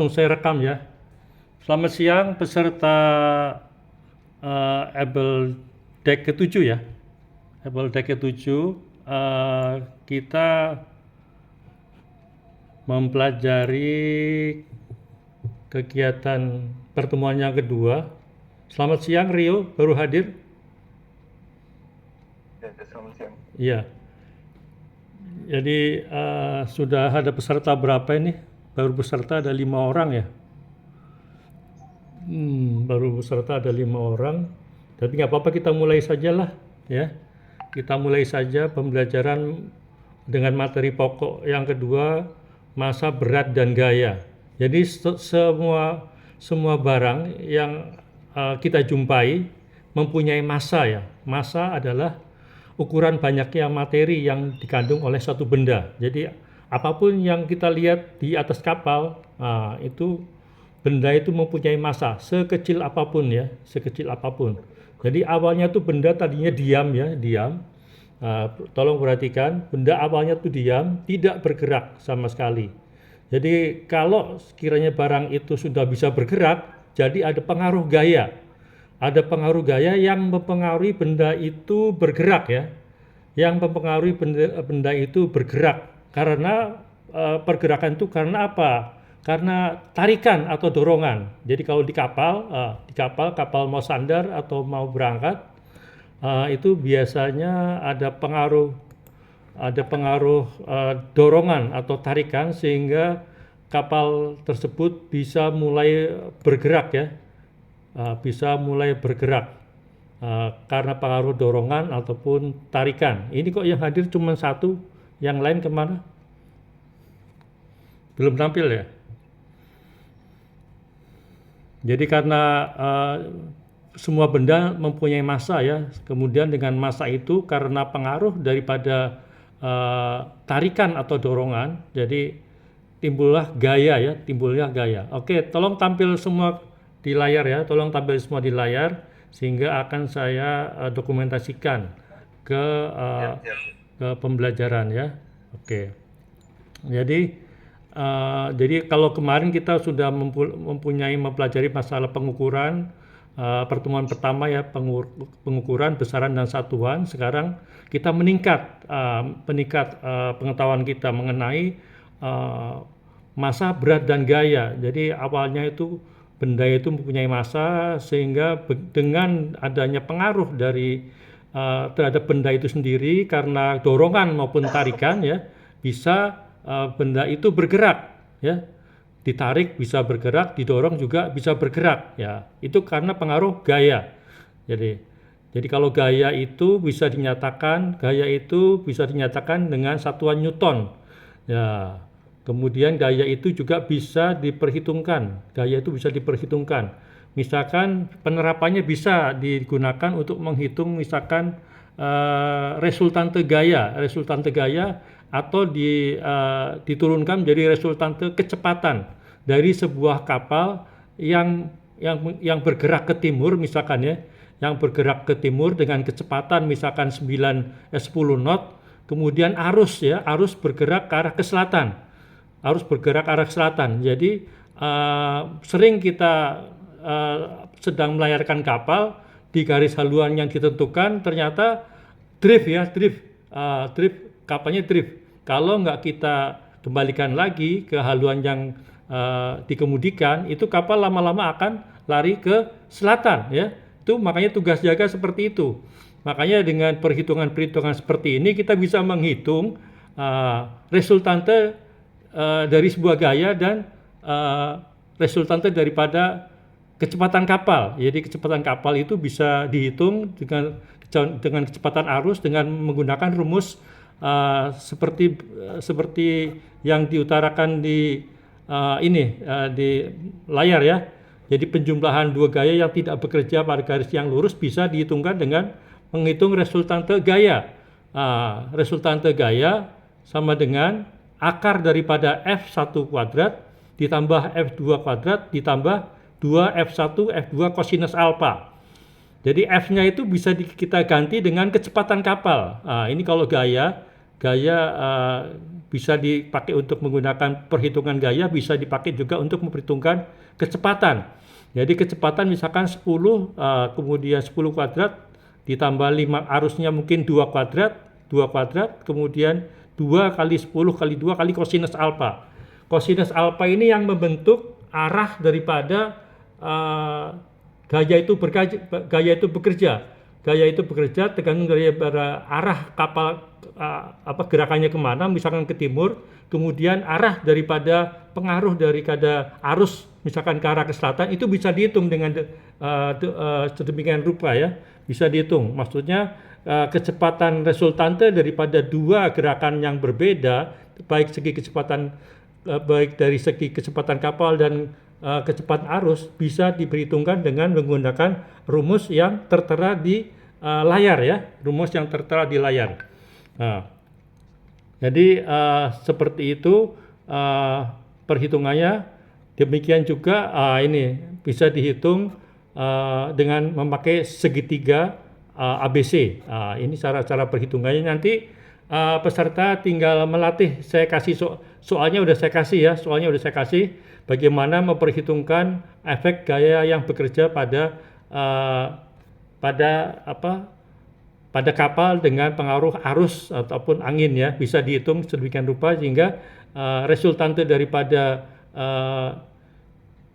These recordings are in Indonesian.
Langsung saya rekam ya. Selamat siang peserta Able Deck ke-7 ya. Able Deck ke-7 kita mempelajari kegiatan pertemuan yang kedua. Selamat siang Rio, baru hadir? Ya, selamat siang. Iya. Jadi sudah ada peserta berapa ini? Baru peserta ada 5 orang ya. Baru peserta ada 5 orang. Tapi nggak apa-apa, kita mulai sajalah ya. Kita mulai saja pembelajaran dengan materi pokok yang kedua, massa, berat dan gaya. Jadi semua barang yang kita jumpai mempunyai massa ya. Massa adalah ukuran banyaknya materi yang dikandung oleh satu benda. Jadi apapun yang kita lihat di atas kapal, itu benda itu mempunyai massa sekecil apapun ya, sekecil apapun. Jadi awalnya tuh benda tadinya diam ya, diam. Tolong perhatikan, benda awalnya tuh diam, tidak bergerak sama sekali. Jadi kalau sekiranya barang itu sudah bisa bergerak, jadi ada pengaruh gaya. Ada pengaruh gaya yang mempengaruhi benda itu bergerak ya. Yang mempengaruhi benda itu bergerak. Karena pergerakan itu karena apa? Karena tarikan atau dorongan. Jadi kalau di kapal mau sandar atau mau berangkat, itu biasanya ada pengaruh dorongan atau tarikan sehingga kapal tersebut bisa mulai bergerak ya, bisa mulai bergerak karena pengaruh dorongan ataupun tarikan. Ini kok yang hadir cuma satu, yang lain kemana? Belum tampil ya? Jadi karena semua benda mempunyai massa ya, kemudian dengan massa itu karena pengaruh daripada tarikan atau dorongan, jadi timbullah gaya ya, timbulnya gaya. Oke, tolong tampil semua di layar ya, tolong tampil semua di layar sehingga akan saya dokumentasikan ke pembelajaran ya. Oke. Jadi kalau kemarin kita sudah mempelajari masalah pengukuran, pertemuan pertama ya, pengukuran besaran dan satuan. Sekarang kita meningkat pengetahuan kita mengenai massa, berat dan gaya. Jadi awalnya itu benda itu mempunyai massa, sehingga dengan adanya pengaruh dari terhadap benda itu sendiri karena dorongan maupun tarikan ya, bisa benda itu bergerak ya, ditarik bisa bergerak, didorong juga bisa bergerak ya. Itu karena pengaruh gaya. Jadi kalau gaya itu bisa dinyatakan dengan satuan Newton ya. Kemudian gaya itu juga bisa diperhitungkan. Misalkan penerapannya bisa digunakan untuk menghitung misalkan resultante gaya atau diturunkan menjadi resultante kecepatan dari sebuah kapal yang bergerak ke timur misalkan ya, yang bergerak ke timur dengan kecepatan misalkan 10 knot, kemudian arus bergerak ke arah selatan. Jadi sering kita sedang melayarkan kapal di garis haluan yang ditentukan, ternyata drift, kapalnya drift. Kalau nggak kita kembalikan lagi ke haluan yang dikemudikan, itu kapal lama-lama akan lari ke selatan ya. Itu makanya tugas jaga seperti itu. Makanya dengan perhitungan seperti ini kita bisa menghitung resultante dari sebuah gaya dan resultante daripada kecepatan kapal. Jadi kecepatan kapal itu bisa dihitung dengan kecepatan arus dengan menggunakan rumus seperti yang diutarakan di di layar ya. Jadi penjumlahan dua gaya yang tidak bekerja pada garis yang lurus bisa dihitungkan dengan menghitung resultante gaya. Resultante gaya sama dengan akar daripada F1 kuadrat ditambah F2 kuadrat ditambah 2F1 F2 kosinus alfa. Jadi F-nya itu bisa kita ganti dengan kecepatan kapal. Ini kalau gaya bisa dipakai untuk menggunakan perhitungan gaya, bisa dipakai juga untuk memperhitungkan kecepatan. Jadi kecepatan misalkan 10, kemudian 10 kuadrat ditambah 5 arusnya mungkin 2 kuadrat, kemudian 2 kali 10 kali 2 kali kosinus alfa. Kosinus alfa ini yang membentuk arah daripada gaya itu bekerja. Gaya itu bekerja tergantung dari arah kapal gerakannya kemana, misalkan ke timur, kemudian arah daripada pengaruh daripada arus misalkan ke arah ke selatan, itu bisa dihitung dengan sedemikian rupa ya, bisa dihitung. Maksudnya kecepatan resultante daripada dua gerakan yang berbeda, baik dari segi kecepatan kapal dan kecepatan arus, bisa diperhitungkan dengan menggunakan rumus yang tertera di layar ya, rumus yang tertera di layar. Nah, jadi seperti itu perhitungannya. Demikian juga ini bisa dihitung dengan memakai segitiga ABC. Ini cara-cara perhitungannya. Nanti peserta tinggal melatih. Saya kasih soalnya udah saya kasih bagaimana memperhitungkan efek gaya yang bekerja pada kapal dengan pengaruh arus ataupun angin ya, bisa dihitung sedemikian rupa sehingga resultante daripada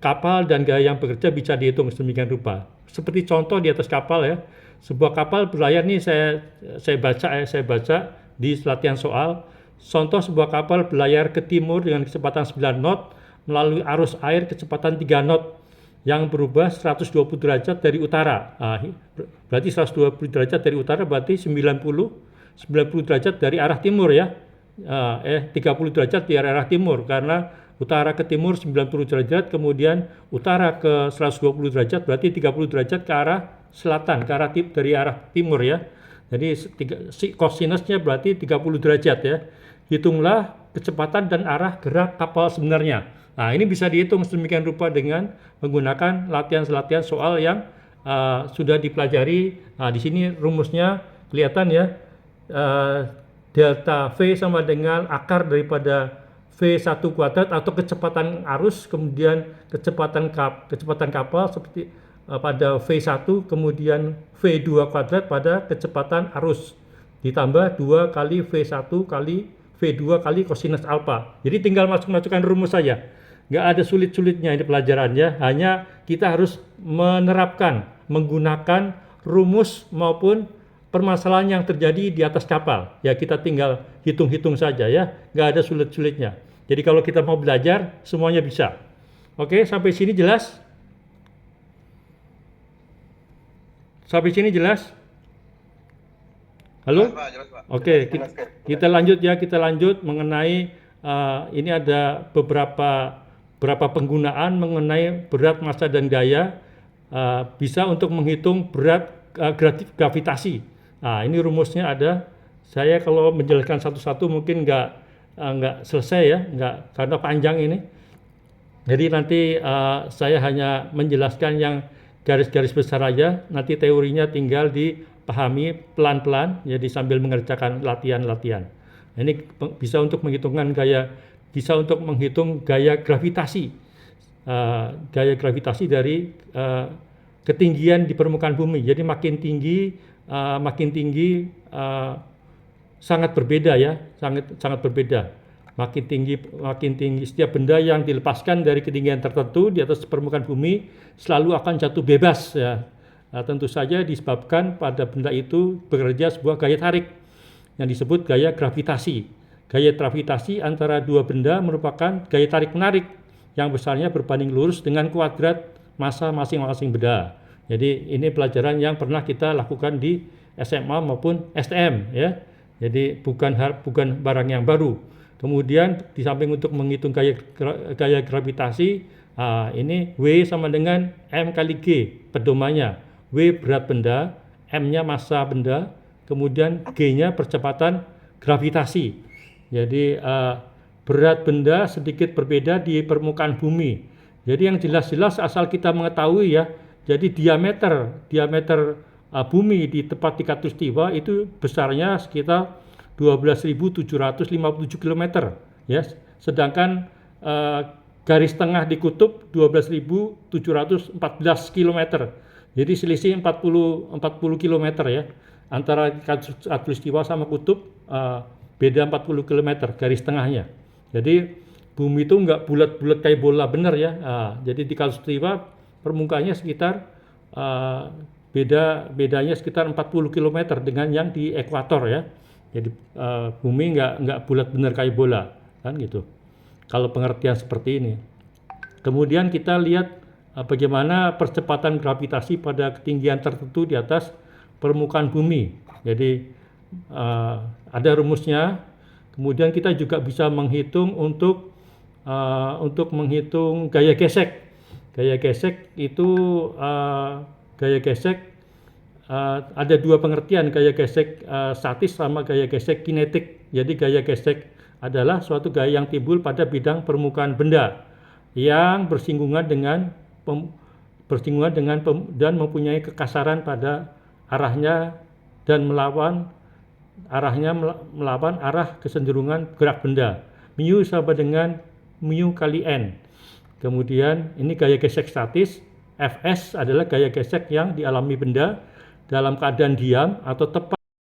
kapal dan gaya yang bekerja bisa dihitung sedemikian rupa. Seperti contoh di atas kapal ya, sebuah kapal berlayar nih, saya baca di latihan soal. Contoh sebuah kapal berlayar ke timur dengan kecepatan 9 knot melalui arus air kecepatan 3 knot yang berubah 120 derajat dari utara. Berarti 120 derajat dari utara berarti 90 derajat dari arah timur ya. 30 derajat dari arah timur, karena utara ke timur 90 derajat, kemudian utara ke 120 derajat berarti 30 derajat ke arah selatan, ke arah dari arah timur ya. Jadi kosinusnya berarti 30 derajat ya. Hitunglah kecepatan dan arah gerak kapal sebenarnya. Nah, ini bisa dihitung sedemikian rupa dengan menggunakan latihan soal yang sudah dipelajari. Nah, di sini rumusnya kelihatan ya. Delta V sama dengan akar daripada V1 kuadrat atau kecepatan arus, kemudian kecepatan kapal seperti pada V1, kemudian V2 kuadrat pada kecepatan arus, ditambah 2 kali V1 kali V2 kali kosinus alfa. Jadi tinggal masukkan rumus saja. Nggak ada sulit-sulitnya ini pelajarannya, hanya kita harus menggunakan rumus maupun permasalahan yang terjadi di atas kapal. Ya kita tinggal hitung-hitung saja ya, nggak ada sulit-sulitnya. Jadi kalau kita mau belajar, semuanya bisa. Oke, sampai sini jelas? Sampai sini jelas? Halo? Jelas, Pak. Oke, kita lanjut mengenai ini ada beberapa penggunaan mengenai berat, massa, dan gaya. Bisa untuk menghitung berat gravitasi. Nah, ini rumusnya ada. Saya kalau menjelaskan satu-satu mungkin nggak selesai ya, karena panjang ini. Jadi nanti saya hanya menjelaskan yang garis-garis besar aja. Nanti teorinya tinggal dipahami pelan-pelan, jadi sambil mengerjakan latihan-latihan. Ini bisa untuk menghitung gaya gravitasi. Gaya gravitasi dari ketinggian di permukaan bumi. Jadi makin tinggi sangat berbeda ya, sangat berbeda. Makin tinggi setiap benda yang dilepaskan dari ketinggian tertentu di atas permukaan bumi selalu akan jatuh bebas ya. Nah, tentu saja disebabkan pada benda itu bekerja sebuah gaya tarik yang disebut gaya gravitasi. Gaya gravitasi antara dua benda merupakan gaya tarik menarik yang besarnya berbanding lurus dengan kuadrat massa masing-masing benda. Jadi ini pelajaran yang pernah kita lakukan di SMA maupun STM ya. Jadi bukan barang yang baru. Kemudian di samping untuk menghitung gaya gravitasi, ini W sama dengan M kali G pedomannya. W berat benda, M-nya massa benda, kemudian G-nya percepatan gravitasi. Jadi berat benda sedikit berbeda di permukaan bumi. Jadi yang jelas-jelas asal kita mengetahui ya. Jadi diameter bumi di tempat di khatulistiwa itu besarnya sekitar 12.757 km ya. Sedangkan garis tengah di kutub 12.714 km. Jadi selisih 40 km ya. Antara khatulistiwa sama kutub beda 40 km garis tengahnya. Jadi bumi itu nggak bulat-bulat kayak bola bener ya. Jadi di khatulistiwa permukaannya sekitar bedanya sekitar 40 km dengan yang di ekuator ya. Jadi bumi nggak bulat bener kayak bola kan gitu. Kalau pengertian seperti ini. Kemudian kita lihat bagaimana percepatan gravitasi pada ketinggian tertentu di atas permukaan bumi. Jadi ada rumusnya. Kemudian kita juga bisa menghitung untuk menghitung gaya gesek. Gaya gesek itu ada dua pengertian, gaya gesek statis sama gaya gesek kinetik. Jadi gaya gesek adalah suatu gaya yang timbul pada bidang permukaan benda yang bersinggungan dengan dan mempunyai kekasaran pada arahnya dan melawan arah kecenderungan gerak benda. Mu sama dengan mu kali n. Kemudian ini gaya gesek statis. Fs adalah gaya gesek yang dialami benda dalam keadaan diam atau tepat